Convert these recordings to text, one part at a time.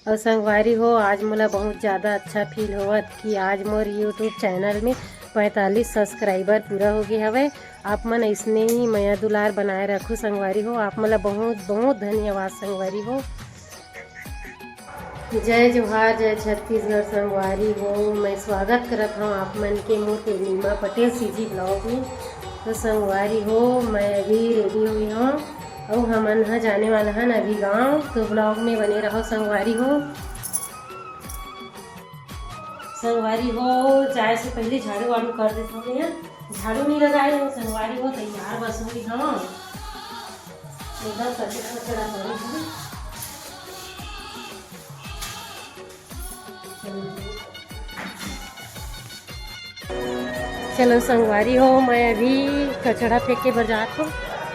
और संगवारी हो आज मोला बहुत ज़्यादा अच्छा फील होवत कि आज मोर यूट्यूब चैनल में 45 सब्सक्राइबर पूरा हो गए हवे। आप मन ऐसने ही माया दुलार बनाए रखो संगवारी हो। आप मोला बहुत बहुत धन्यवाद संगवारी हो। जय जोहार जय छत्तीसगढ़ संगवारी हो। मैं स्वागत करत हूँ आप मन के मोर पूर्णिमा पटेल सीजी ब्लॉग में। तो संगवारी हो मैं अभी रेडी हुई हूँ और हमन ह जाने वाला हन अभी गाँव। तो ब्लॉग में बने रहो संगवारी हो। संगवारी हो जाए से पहले झाड़ू वाड़ू कर देता हूँ। यहाँ झाड़ू नहीं लगाए हो संगवारी हो, तैयार बस हुई हाँ एकदम कचरा कचरा करूँ। चलो संगवारी हो मैं अभी कचड़ा फेंक के बाजार हूँ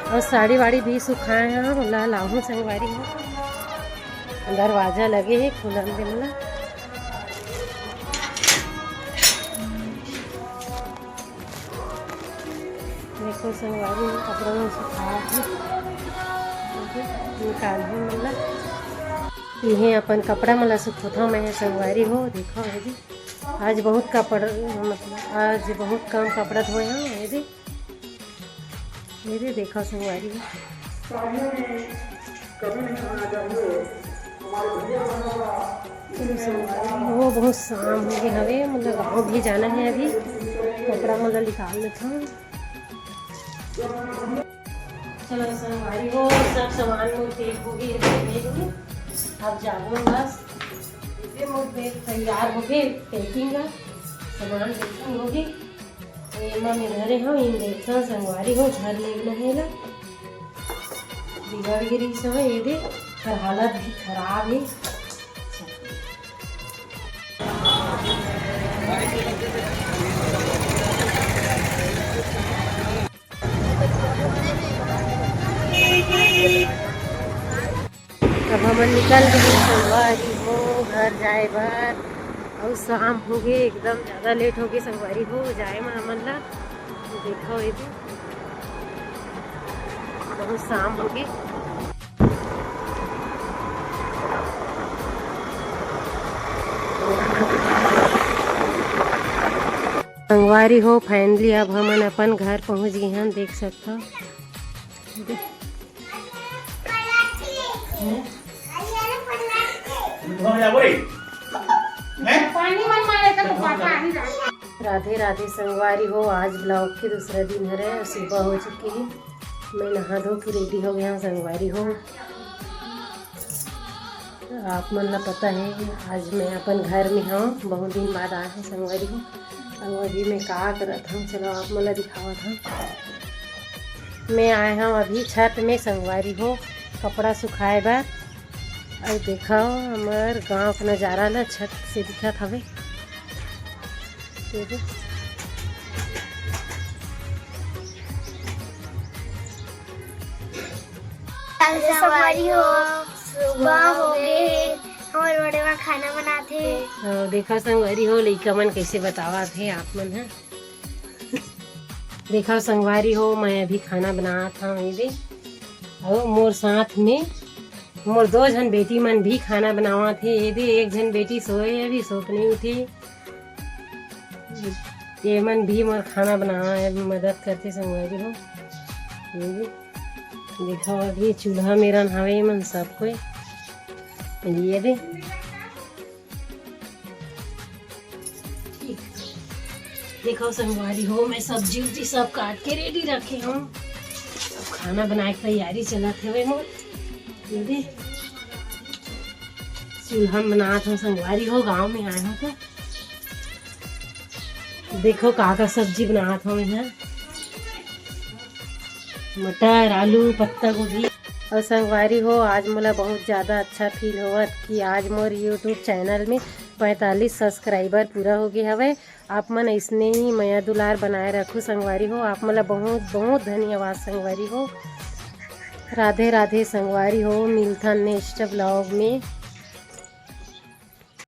और साड़ी वाड़ी भी सुखाए हैं। बोला लाऊँ संगवारी हो। दरवाजा लगे है खुलन दे मोला। देखो संगवारी हो कपड़ा में सुखाया निकाल मोला। यही अपन कपड़ा मोला सुखोता मैं संगवारी हो। देखो यदि आज बहुत कपड़ा मतलब आज बहुत कम कपड़ा धोए हैं। ये देखो संगवारी हो बहुत शाम हो गई हवे। मतलब गाँव भी जाना है अभी। कपड़ा मतलब निकाल लेता हूँ। चलो संगवारी हो सब सामान में तेल हो गई। अब जाऊँ बस इसे तैयार हो गए। पैकिंग का सामान पैकिंग हो गई। में धरे हो इन देखा संगवारी हो घर में नहेला बिगड़ गिरी सब ये दे पर हालत भी खराब है। अब हम निकल गए संगवारी हो घर जाए बार और शाम हो गए एकदम ज़्यादा लेट हो गई संगवारी हो जाए में हमन ला। देखो ये बहुत शाम हो गई। संगवारी हो फाइनली अब हमन अपन घर पहुंच गए हैं। देख सकते हो राधे राधे संगवारी हो। आज ब्लॉग के दूसरा दिन है। सुबह हो चुकी है। मैं नहा धो के रेडी हो गया हूँ संगवारी हो। आप मन ला पता है आज मैं अपन घर में हूँ। बहुत दिन बाद आए हैं संगवारी हो। और अभी मैं का करत हूँ चलो आप मन ला दिखावत हूँ। मैं आए हूँ अभी छत में संगवारी हो कपड़ा सुखाए बार। और देखो हमार गांव का नज़ारा ला छत से दिखत हवे। संगवारी हो सुबह हो गए और बड़े बड़ा खाना बनाते। देखा संगवारी हो लइका मन कैसे बतावा थे आप मन है। देखा संगवारी हो मैं अभी खाना बना था ये और मोर साथ में मोर 2 जन बेटी मन भी खाना बनावा थे। ये दे एक जन बेटी सोए अभी सोच नहीं उठी। ये मन भी मोर खाना बनावा मदद करते संगवारी हो। ये देखो अभी चूल्हा मेरा हवे मन सब कोई ये दे देखो संगवारी हो मैं सब्जी उब्जी सब काट के रेडी रखे हूँ। अब खाना बनाए की तैयारी चलत है मोर। ये दे चूल्हा बनात हूँ संगवारी हो। गांव में आए हो तो देखो का सब्जी बनात हूँ यहाँ मटर आलू पत्ता गोभी। और संगवारी हो आज मोला बहुत ज़्यादा अच्छा फील होवत कि आज मोर यूट्यूब चैनल में 45 सब्सक्राइबर पूरा हो गए हवे। आप मन ऐसने ही माया दुलार बनाए रखो संगवारी हो। आप मोला बहुत बहुत धन्यवाद संगवारी हो। राधे राधे संगवारी हो। मिलता नेक्स्ट ब्लॉग में।